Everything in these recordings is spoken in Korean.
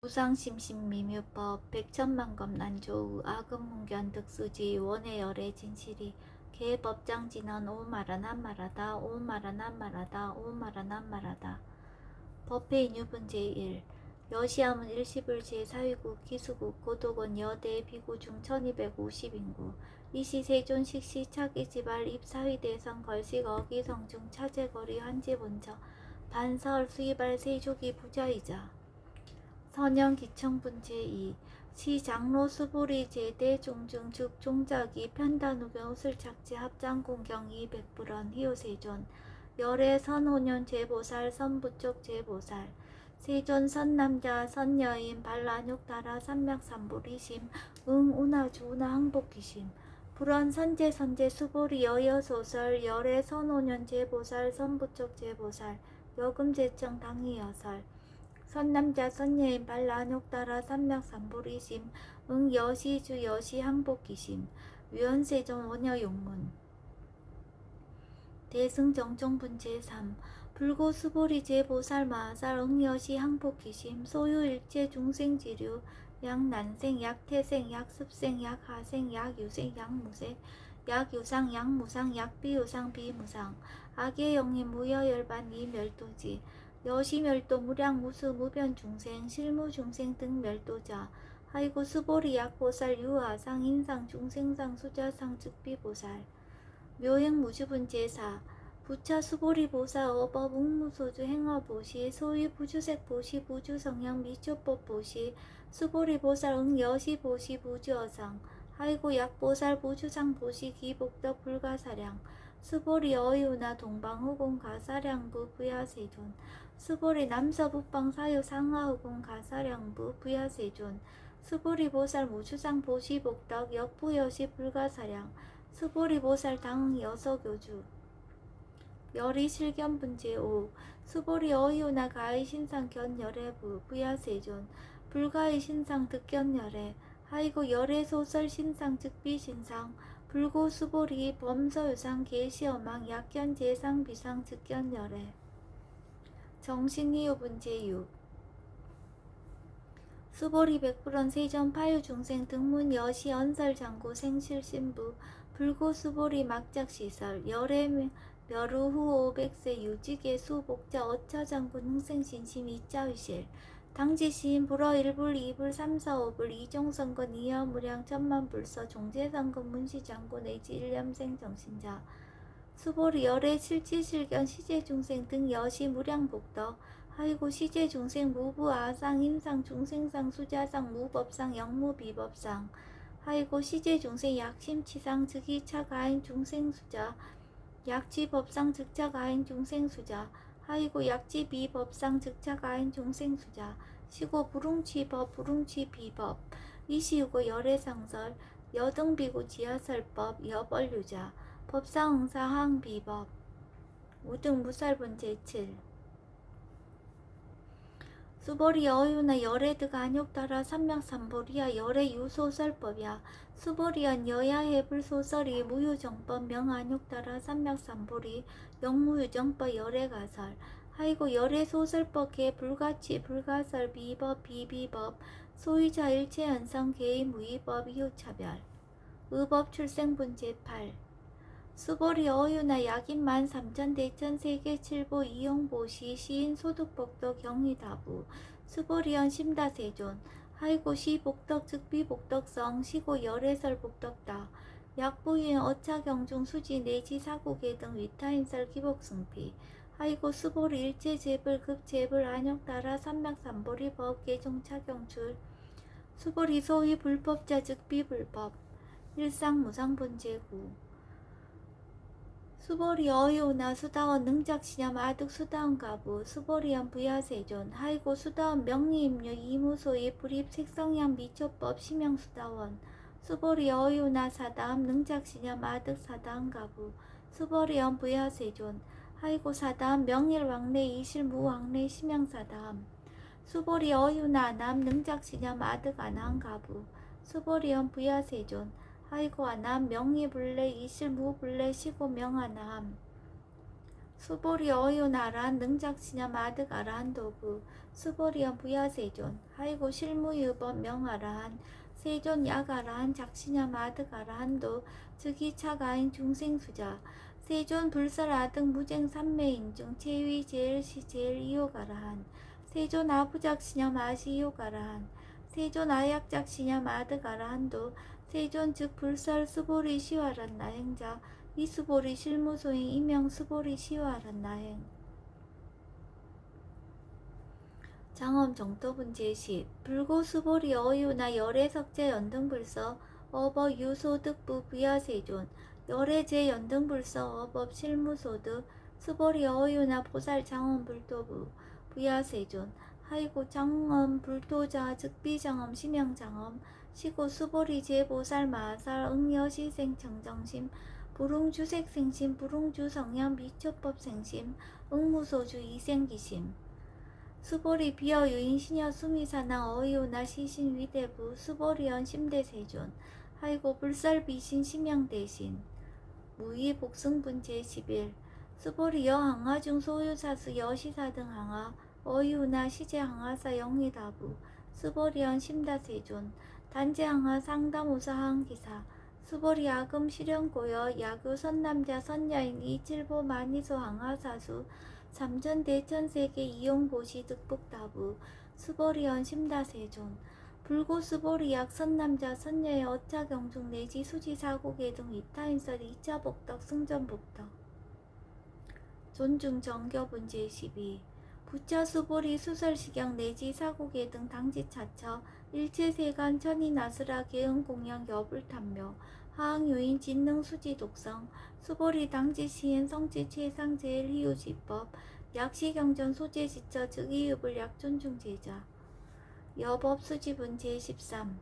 무상심신미묘법 백천만검 난조우 아금문견 득수지 원해열의 진실이 개법장진언 오말한 한말하다 오말한 한말하다 오말한 한말하다. 법회 인유분 제1 여시함은 일시불 제4위국 기수국 고독원 여대 비구중 1250인구 이시세존 식시 차기지발 입사위대성 걸식 어기성중 차제거리 한지본처 반서울 수이발 세조기 부자이자 선영기청분 제2 시장로 수보리 제대 종중 즉 종자기 편단우변 우슬착지 합장공경 200불원 희요세존 열애 선호년 제보살 선부쪽 제보살 세존 선남자 선여인 발란욕다라 삼맥삼보리심 응운하주나 항복기심 불원 선제 수보리 여여소설 열애 선호년 제보살 선부쪽 제보살 여금제청 당이여설 선남자 선여인 발란욕다라 삼맥삼보리심 응여시주 여시항복기심 위원세존 원여용문 대승정종분 제3 불고수보리 제보살 마살 응여시 항복기심 소유일체 중생지류 약난생 약태생 약습생 약하생 약유생 약무생 약유상 약무상 약비유상 비무상 악예영리 무여열반 이멸도지 여시멸도 무량무수 무변중생 실무중생 등 멸도자 하이고 수보리 약보살 유하상 인상 중생상 수자상 즉비보살 묘행무주분 제4 부차 수보리 보사 어법 웅무소주 행어보시 소위 부주색 보시 부주성향 미초법 보시 수보리 보살 응여시 보시 부주어상 하이고 약보살 부주상 보시 기복덕 불가사량 수보리 어이우나 동방후공 가사량부 부야세존 수보리 남서북방 사유 상하후공 가사량부 부야세존 수보리 보살 무주상 보시 복덕 역부여시 불가사량 수보리 보살 당응 여서교주 열이 실견분 제5 수보리 어이우나 가의 신상 견열애부 부야세존 불가의 신상 득견열애 하이고 열애 소설 신상 즉비 신상 불고 수보리 범서유상 계시어망 약견 제상 비상 즉견열애 정신이유분 제6 수보리 백불원 세전 파유중생 등문 여시 언설장고 생실신부 불고 수보리 막작시설 열애 멸후 후 500세 유직의 수복자 어차장군 흥생신심 이자위실 당지시인 불어 1불 2불 3, 4, 5불 이종선건 이여무량 천만불서 종제선건 문시장군 내지 일념생 정신자 수보리 열애 실지실견 시제중생 등 여시 무량복덕 하이고 시제중생 무부 아상 임상 중생상 수자상 무법상 영무비법상 하이고 시제중생 약심치상 즉이차 가인 중생수자 약지법상 즉차 가인 중생수자 하이고 약지비법상 즉차 가인 중생수자 시고 부룽치법 부룽치비법 이시우고 열애상설 여등비고 지하설법 여벌유자 법상응사 항비법 우등무살분 제7 수보리 어유나 열애드가 안욕따라 삼맥삼보리야 열애유소설법이야 수보리연 여야해불소설이 무유정법 명안욕따라 삼맥삼보리 영무유정법 열애가설 하이고 열애소설법 개불가치 불가설 비법 비비법 소유자 일체현상 개의무의법 이유차별 의법 출생분 제8 수보리 어유나 약인만 삼천대천 세계칠보 이용보시 시인 소득복덕 경리다부 수보리연 심다세존 하이고 시복덕 즉비복덕성 시고 열애설복덕다 약부인 어차경중 수지 내지 사고계 등 위타인설 기복승피 하이고 수보리 일체재불 급재불 안역따라 삼맥삼보리 법계종 차경출 수보리 소위 불법자 즉비불법 일상무상분 제9 수보리 어이오나 수다원 능작시념 아득 수다원 가부 수보리연 부야세존 하이고 수다원 명리임류 이무소의 불입 색성양 미초법 심영수다원 수보리 어이오나 사다음 능작시념 아득 사다원 가부 수보리연 부야세존 하이고 사다음 명일왕래 이실무왕래 심영사다음 수보리 어이오나 남 능작시념 아득 아나한 가부 수보리연 부야세존 하이고 아남 명의불래 이실무불래 시고 명하나함 수보리 어윤 아란 능작시념 아득 아라한 도부 수보리언 부야세존 하이고 실무유법 명아라한 세존 약아라한 작시념 아득 아라한도 즉이차가인 중생수자 세존 불설 아득 무쟁 삼매인중 체위 제일시 제일 이요가라한 세존 아부작시념 아시이요가라한 세존 아약작시념 아득 아라한도 세존 즉 불설 수보리 시와란 나행자 이수보리 실무소인 이명 수보리 시와란 나행 장엄 정토분 제시 불고 수보리 어유나 열애 석재 연등불서 어버 유소득부 부야세존 열애 제 연등불서 어법 실무소득 수보리 어유나 보살 장엄 불토부 부야세존 하이고 장엄 불토자 즉비 장엄 심양 장엄 시고 수보리 제 보살 마살 응여시생 정정심 불웅주색생심 불웅주성향 미초법생심 응무소주 이생기심 수보리 비어 유인 시녀 수미사나 어이오나 시신 위대부 수보리언 심대세존 하이고 불살 비신 심양대신 무의 복승분 제11 수보리 여항하중 소유사수 여시사 등 항하 어이오나 시제 항하사 영리다부 수보리언 심다세존 단제 항하 상담우사 항기사 수보리 아금 실현고여 야구 선남자 선야인 이칠보 만이소 항하사수 삼전 대천세계 이용보시 득북다부 수보리언 심다세존 불고 수보리약 선남자 선녀의 어차경중 내지 수지사고계 등 이타인설 2차 복덕 승전복덕 존중 정교분 제12 부처 수보리 수설시경 내지 사고계 등 당지차처 일체세간 천이나스라 계응공양 여불탐묘 하항요인 진능수지 독성 수보리 당지시엔 성지 최상 제일희우지법 약시경전 소재지처 즉이읍을 약존중제자 여법수지분 제13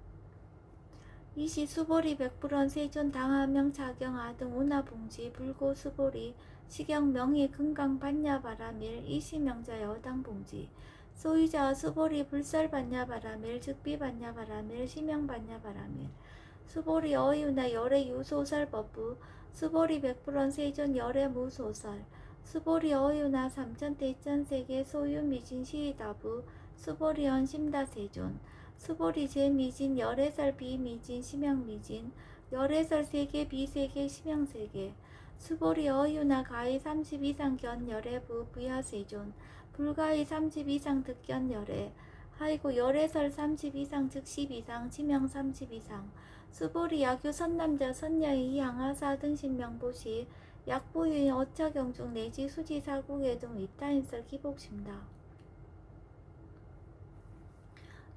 이시 수보리 백불원 세존 당하명 자경아 등 운하봉지 불고 수보리 시경 명의 금강 반야바라밀 이시명자 여당봉지 소유자 수보리 불설 반야바라밀 즉비 반야바라밀 시명 반야바라밀 수보리 어유나 열애 유소설 법부 수보리 백불원 세존 열애 무소설 수보리 어유나 삼천 대천세계 소유 미진 시다부 수보리언 심다세존 수보리 제미진 열애설 비미진 심양미진 열애설 세계 비세계 심양세계 수보리 어유나 가히 30 이상 견 열애부 부야세존 불가히 30 이상 득견 열애 하이고 열애설 30 이상 즉 10 이상 치명 30 이상 수보리 야규 선남자 선녀의 양하사 등 신명보시 약보유인 어차경중 내지 수지사국의 등 이타인설 기복심다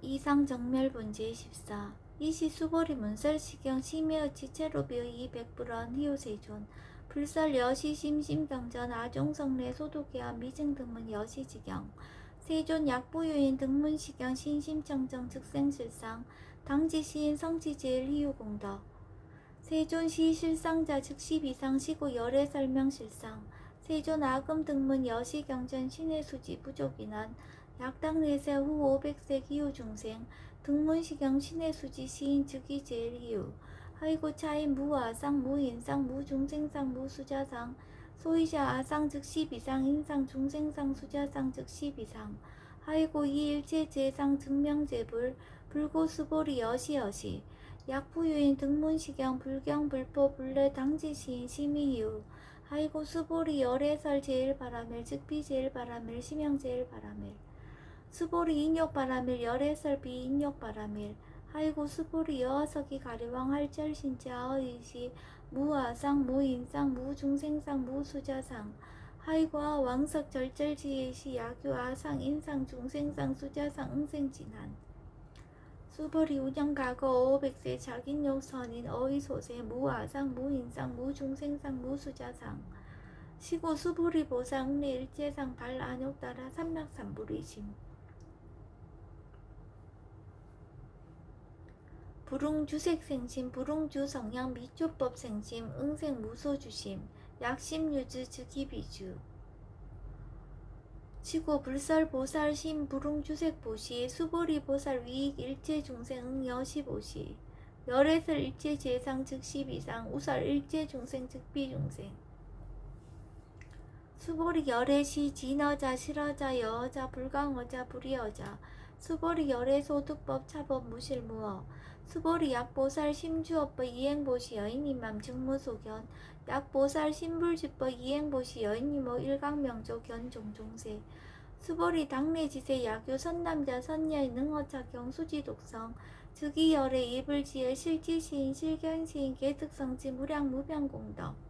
이상 정멸분 제14 이시 수보리 문설시경 심해어치 체로비의 이백불원 희우세존 불설 여시 심심경전 아종성례 소독계와 미증등문 여시지경 세존 약보유인 등문시경 신심청정 즉생실상 당지시인 성지제일 희우공덕 세존시 실상자 즉시 비상 시고 열애 설명실상 세존 아금 등문 여시경전 신의수지 부족인한 약당내세 후 500세 기후중생 등문시경 신의수지 시인 즉이 제일 희우 하이고 차인 무아상 무인상 무중생상 무수자상 소이자 아상 즉시 비상 인상 중생상 수자상 즉시 비상 하이고 이일체 제상 증명제불 불고수보리 여시여시 약부유인 등문시경 불경 불포 불례 당지시인 심의희우 하이고 수보리 열애설 제일바라밀 즉비 제일바라밀 심형 제일바라밀 수보리 인욕바라밀 열애설 비인욕바라밀 하이고 수보리 여하석이 가리왕 할절신자 어의시 무아상 무인상 무중생상 무수자상 하이과 왕석 절절지혜시 야규 아상 인상 중생상 수자상 응생진한 수보리 운영가거 500세 자긴욕 선인 어의소세 무아상 무인상 무중생상 무수자상 시고 수보리 보상 응례 일제상 발안욕 따라 삼맥삼불이심 불웅주색생심 불웅주성향 미초법생심 응생무소주심 약심유주 즉기비주 시고 불설보살 심불웅주색보시 수보리보살 위익 일체중생 여시보시 열애설 일체재상 즉시비상 우설 일체중생 즉비중생 수보리 열애시 진어자 실어자 여어자 불강어자 불이어자 수보리 열애소득법 차법 무실무어 수보리 약보살 심주업법 이행보시 여인임맘 증무소견 약보살 심불지법 이행보시 여인이모 일강명조 견종종세 수보리 당내지세 야교 선남자 선녀의 능어착경 수지독성 즉위열의 이불지의 실지시인 실견시인 계득성지 무량무변공덕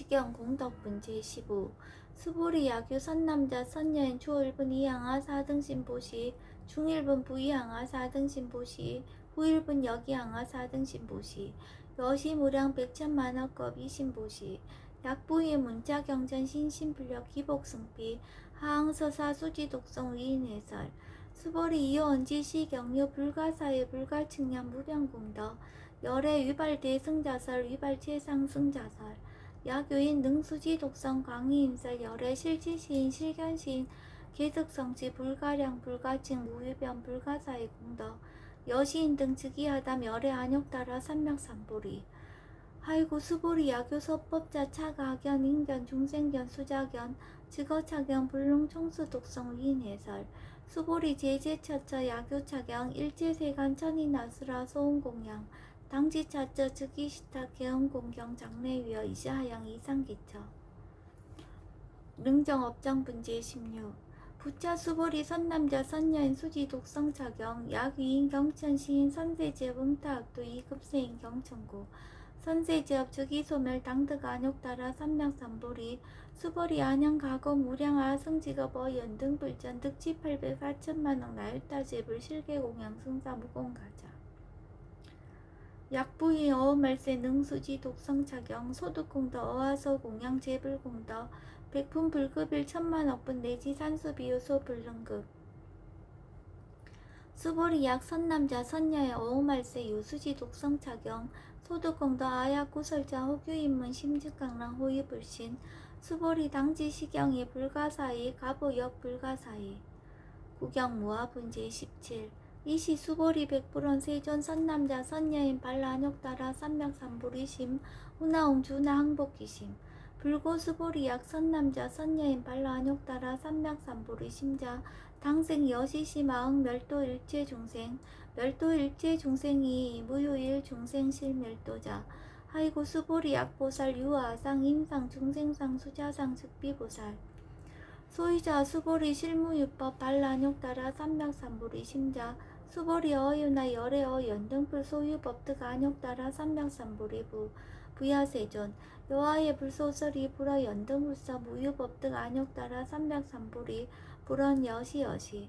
지경공덕분 제15 수보리 야교 선남자 선녀인 초일분 이항하 4등신 보시 중일분 부이항하 4등신 보시 후일분 여기항하 4등신 보시 여시무량 백천만억급 이신보시 약부의 문자경전 신신불력 기복승비 하항서사 수지독성 위인해설 수보리 이어언지시 경유 불가사의 불가측량 무변공덕 열애 위발대승자설 위발체상승자설 야교인 능수지 독성 광희임설 열애 실지시인 실견시인 계득성지 불가량 불가칭 무유변 불가사의 공덕 여시인 등 즉위하담 열애 안욕따라 삼명삼보리 하이고 수보리 야교 서법자 차가견 인견 중생견 수자견 즉어차견 불능총수 독성 위인해설 수보리 제제처처 야교차경 일제세간 천인아수라 소음공양 당지차처 즉위시타 개헌공경 장례위어 이시하양 이상기처 능정업장분제 16 부차 수보리 선남자 선녀인 수지 독성차경 약위인 경천 시인 선세제업 응타학도 2급세인 경천고 선세제업 즉위소멸 당득 안욕따라 삼명삼보리 수보리 안양 가거 무량 아승직업 연등불전 득지 800 4천만억 나유따제불 실계공양 승사 무공가자 약부의 어음말세 능수지 독성차경 소득공덕 어하서 공양 재불공덕 백품 불급일 천만억분 내지 산수비요소 불능급 수보리 약 선남자 선녀의 어음말세 유수지 독성차경 소득공덕 아약구설자 호규인문 심즉강랑 호위불신 수보리 당지시경이 불가사의 가보역 불가사의 구경무화분제 17 이시 수보리 백불원 세존 선남자 선녀인 발라안욕따라 삼명삼보리심 후나옹 주나 항복기심 불고 수보리 약 선남자 선녀인 발라안욕따라 삼명삼보리심자 당생 여시시 마응 멸도 일체중생 멸도 일체중생이 무효일 중생실 멸도자 하이고 수보리 약보살 유아상 임상 중생상 수자상 즉비보살 소유자 수보리 실무유법 발라안욕따라 삼명삼보리 심자 수보리 어유나 열애어 연등불 소유법득 안욕따라 삼명삼보리부 부야세존 여하의 불소설이 불어 연등불서 무유법득 안욕따라 삼명삼보리 불언 여시여시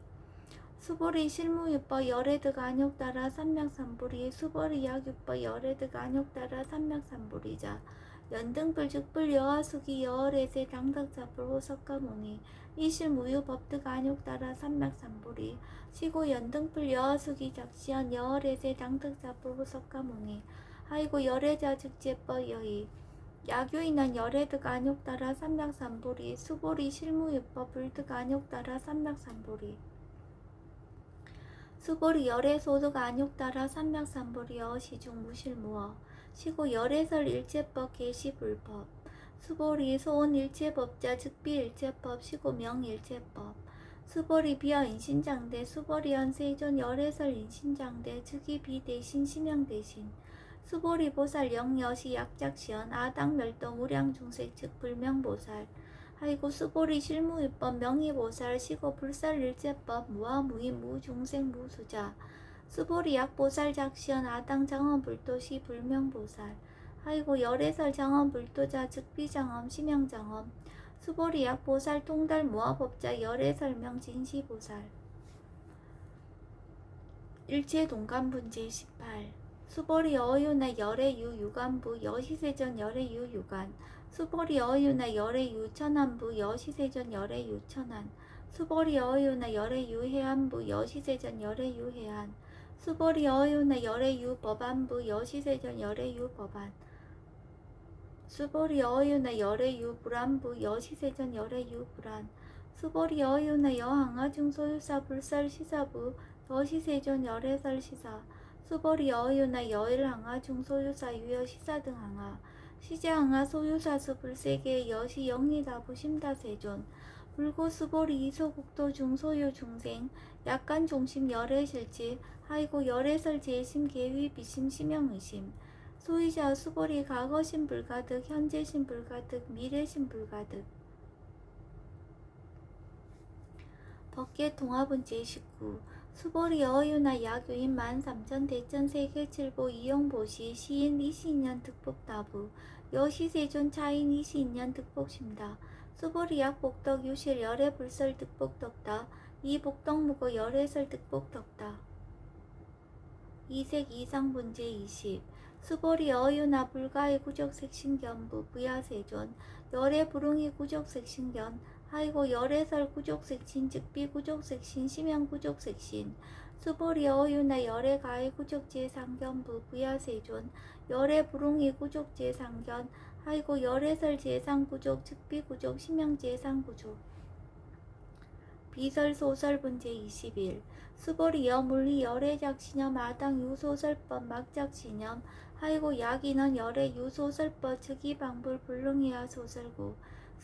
수보리 실무유법 열애득 안욕따라 삼명삼보리 수보리 약유법 열애득 안욕따라 삼명삼보리자 연등불 즉불 여하수기 여월에세 당덕자불 호석가모니 이실무유법득 안욕따라 삼명삼보리 시고 연등불 여하수기 작시한 여월에세 당덕자불 호석가모니 하이고 열애자 즉제법 여의 야교인한 열애득 안욕따라 삼명삼보리 수보리 실무유법 불득 안욕따라 삼명삼보리 수보리 열애소득 안욕따라 삼명삼보리 어시중 무실무어 시고 열애설 일체법 계시불법 수보리 소원 일체법자 즉비 일체법 시고 명일체법 수보리 비어 인신장대 수보리 연세존 열애설 인신장대 즉위 비대신 심형대신 수보리 보살 영여시 약작시연 아당멸도 무량중색 즉 불명보살 하이고 수보리 실무유법 명의보살 시고 불살일제법 무아무인 무중생 무수자 수보리 약보살 작시연 아당 장엄불도시 불명보살 하이고 열애설 장엄불도자 즉비장엄 심형장엄 수보리 약보살 통달 무아법자 열애설명 진시보살 일체동간분제 18 수보리 어유나 열애유 유간부 여시세전 열애유 유간 수보리 어유나 열애유 천안부 여시세전 열애유 천안 수보리 어유나 열애유 해안부 여시세전 열애유 해안 수보리 어유나 열애유 법안부 여시세전 열애유 법안 수보리 어유나 열애유 불안부 여시세전 열애유 불안 수보리 어유나 여항하 중소유사 불설 시사부 여시세전 열애설 시사 수벌이 어유나 여일항하 중소유사 유여 시사 등 항하 시제항하 소유사수 불세계 여시 영리다부 심다세존 불고 수벌이 이소국도 중소유 중생 약간 종심 열애실지 하이고 열애설 제심 계위 비심 심형의심 소유자 수벌이 과거심 불가득 현재심 불가득 미래심 불가득 법계 통합은 제19 수벌이 어유나 야교인 13,000 대천 세계칠보 이용보시 시인 22년 득법다부 여시세존 차인 22년 득법심다 수벌이 약복덕 유실 열애불설 득법덕다 이복덕무고 열애설 득법덕다 이색 이상분제 20 수벌이 어유나 불가의 구적색신견부 부야세존 열애불응이 구적색신견 하이고 열애설 구족색신 즉비 구족색신 심형 구족색신 수벌이 어유나 열애가의 구족제상견부 부야세존 열애불응이 구족제상견 하이고 열애설 제상구족 즉비 구족 심형 제상구족 비설 소설 분제 21 수벌이 여물리 열애작신염 아당 유소설법 막작신염 하이고 약인원 열애 유소설법 즉이방불 불능이야 소설구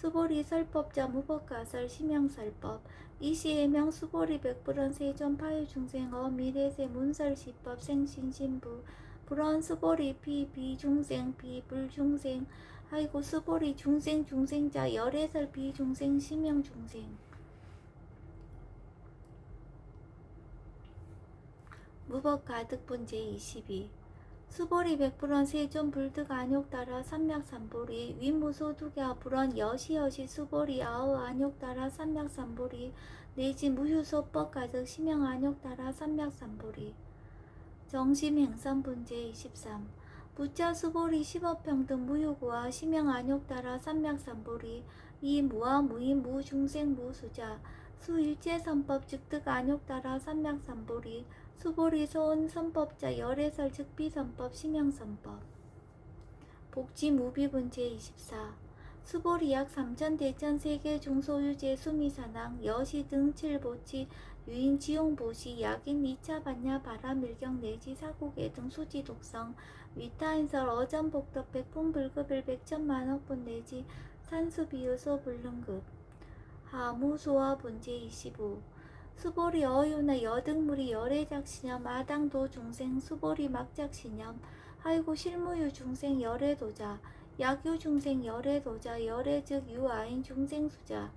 수벌이 설법자 무법가설 심형설법 이시해명 수벌이 백불원 세존 파유중생어 미래세 문설시법 생신신부 불원 수벌이 비중생 비불중생 하이고 수벌이 중생자 열애설 비중생 심형중생 무법가득분제 22 수벌이 백불원 세존 불득 안욕따라 삼맥삼보리 위무소두갸 불원 여시여시 수벌이 아우 안욕따라 삼맥삼보리 내지 무휴소법 가득 심형 안욕따라 삼맥삼보리 정심행선분제 23 부자 수벌이 십업평등 무휴구와 심형 안욕따라 삼맥삼보리 이 무와 무인 무중생 무수자 수일제선법 즉득 안욕따라 삼맥삼보리 수벌이 소은 선법자 열애설 즉비선법 심형선법 복지무비분제 24 수벌이 약 3천 대천 세계 중소유제 수미사낭 여시 등 칠보치 유인 지용보시 약인 2차 반야 바라밀경 내지 사고계 등 수지 독성 위타인설 어전복덕 백분불급일 백천만억분 내지 산수비유소 불능급 하무소화 분제 25 수벌이 어유나 여등물이 열애작신염 아당도 중생 수벌이 막작신염 하이고 실무유 중생 열애도자 약유 중생 열애도자 열애즉 유아인 중생수자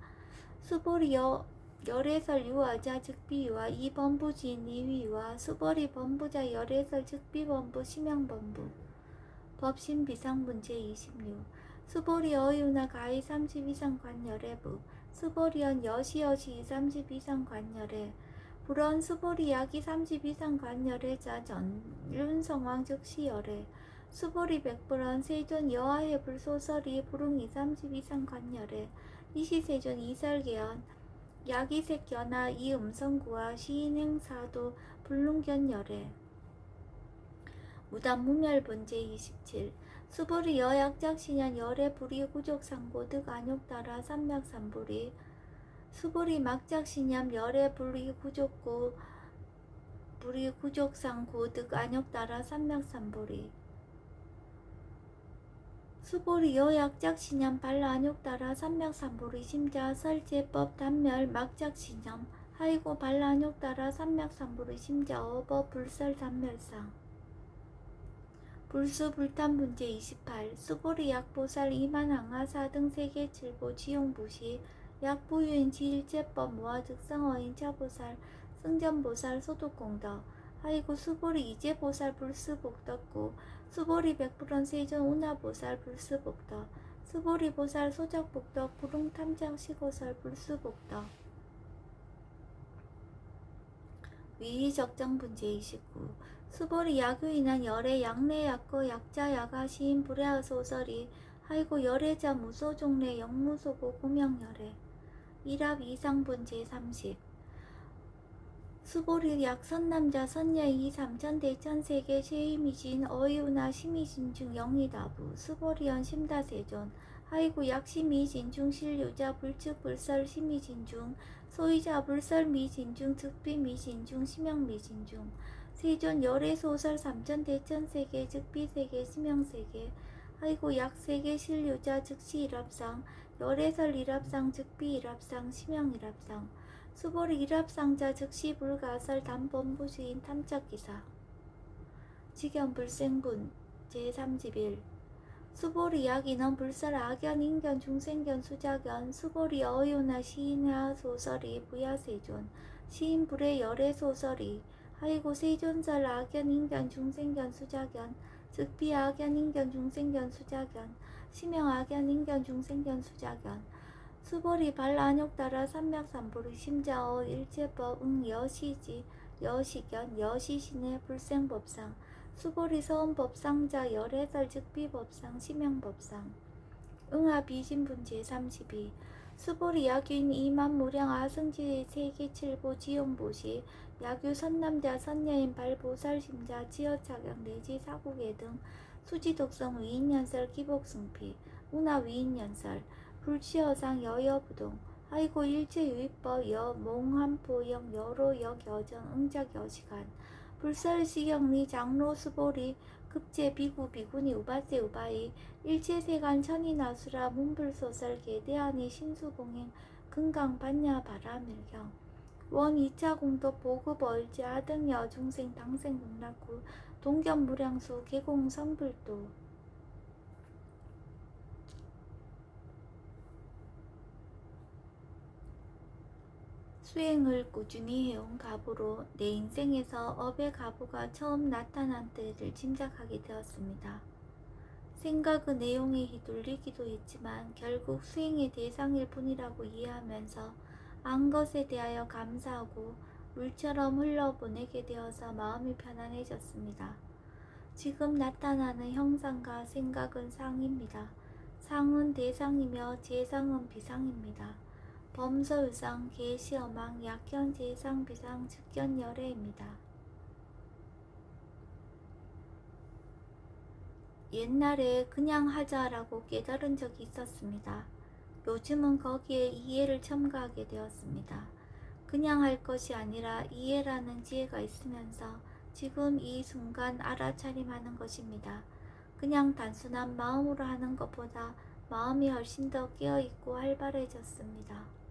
수벌이 열애설 유아자 즉비유아 이범부지인 이위유아 수벌이 범부자 열애설 즉비범부 심형범부 법신비상분제 26 수벌이 어유나 가히 30 이상 관열애부 수벌이연 여시여시 30 이상 관열애 불원 수벌이 약이 30 이상 관열애자 전륜성왕 즉시 열애 수벌이 백불원 세존 여하해 불소설이 불응이 30 이상 관열애 이시세존 이설계연 약이색견하 이음성구와 시인행사도 불능견열애 무단무멸분제 27 수벌이 여약작신연 열애 불이 구족상고 득 안욕따라 삼맥삼불이 수벌이 막작신염 열애 불이 구족고 불이 구족상고 득 안욕따라 삼맥삼불이 수벌이 여약작신염 발라안욕따라 삼맥삼불이 심자 설제법 단멸 막작신염 하이고 발라안욕따라 삼맥삼불이 심자 어버 불설 단멸상 불수불탄분제 28 수벌이 약보살 이만항하 4등 세계칠보 지용부시 약부유인 지일제법 무아즉성어인 차보살 승전보살 소독공덕 하이고 수벌이 이제보살 불수복덕구 수벌이 백불원 세존 운하보살 불수복덕 수벌이 보살 소작복덕 불응탐장 시고설 불수복덕 위의적정분제 29 수벌이 야교인한 열애 양내 약거 약자 야가 시인 불야의 소설이 하이고 열애자 무소종래 영무소고 고명열애 일합 이상분제 30 수벌이 약 선남자 선녀이 3천 대천 세계 sheimi진 어이우나 심이진 중 영리다부 수벌이연 심다세존 하이고 약 심이진 중 실유자 불측 불설 심이진 중 소유자 불설 미진 중 즉비 미진 중 심형 미진 중 세존 열애소설 삼천 대천세계 즉비세계 심형세계 아이고 약세계 실유자 즉시 일합상 열애설 일합상 즉비 일합상 심형 일합상 수보리 일합상자 즉시 불가설 담범부주인 탐착기사 직연불생분 제31 수보리 야기는 불설 악연 인견 중생견 수작견 수보리 어유나 시인하 소설이 부야세존 시인불의 열애 소설이 아이고 세존설 악연 인견 중생견 수작견 즉비 악연 인견 중생견 수작견 심형 악연 인견 중생견 수작견 수보리 발안욕 따라 삼맥삼보리 심자어 일체법 여시지 여시견 여시신의 불생법상 수보리 서원법상자 열애설 즉비법상 심형법상 응아비신분 제32 수보리 야규인 이만무량 아승지 세계칠보 지용보시 야규 선남자 선녀인 발보살심자 지어차경 내지 사국애 등 수지독성 위인연설 기복승피 운하 위인연설 불치어상 여여부동 아이고 일체유입법 여몽한포영 여로역 여정 응작 여시간 불설시경리 장로 수보리 급제 비구 비구니 우바세 우바이 일체세간 천이나수라 문불소설 계대하니 신수공행 금강 반야 바라밀경 원 2차 공덕 보급 얼지 아등여 중생 당생 극락구 동견무량수 계공 성불도 수행을 꾸준히 해온 가부로 내 인생에서 업의 가부가 처음 나타난 때를 짐작하게 되었습니다. 생각의 내용에 휘둘리기도 했지만 결국 수행의 대상일 뿐이라고 이해하면서 안 것에 대하여 감사하고 물처럼 흘러보내게 되어서 마음이 편안해졌습니다. 지금 나타나는 형상과 생각은 상입니다. 상은 대상이며 재상은 비상입니다. 범서유상, 계시어망, 약견, 재상, 비상, 즉견, 열애입니다. 옛날에 그냥 하자라고 깨달은 적이 있었습니다. 요즘은 거기에 이해를 첨가하게 되었습니다. 그냥 할 것이 아니라 이해라는 지혜가 있으면서 지금 이 순간 알아차림하는 것입니다. 그냥 단순한 마음으로 하는 것보다 마음이 훨씬 더 깨어있고 활발해졌습니다.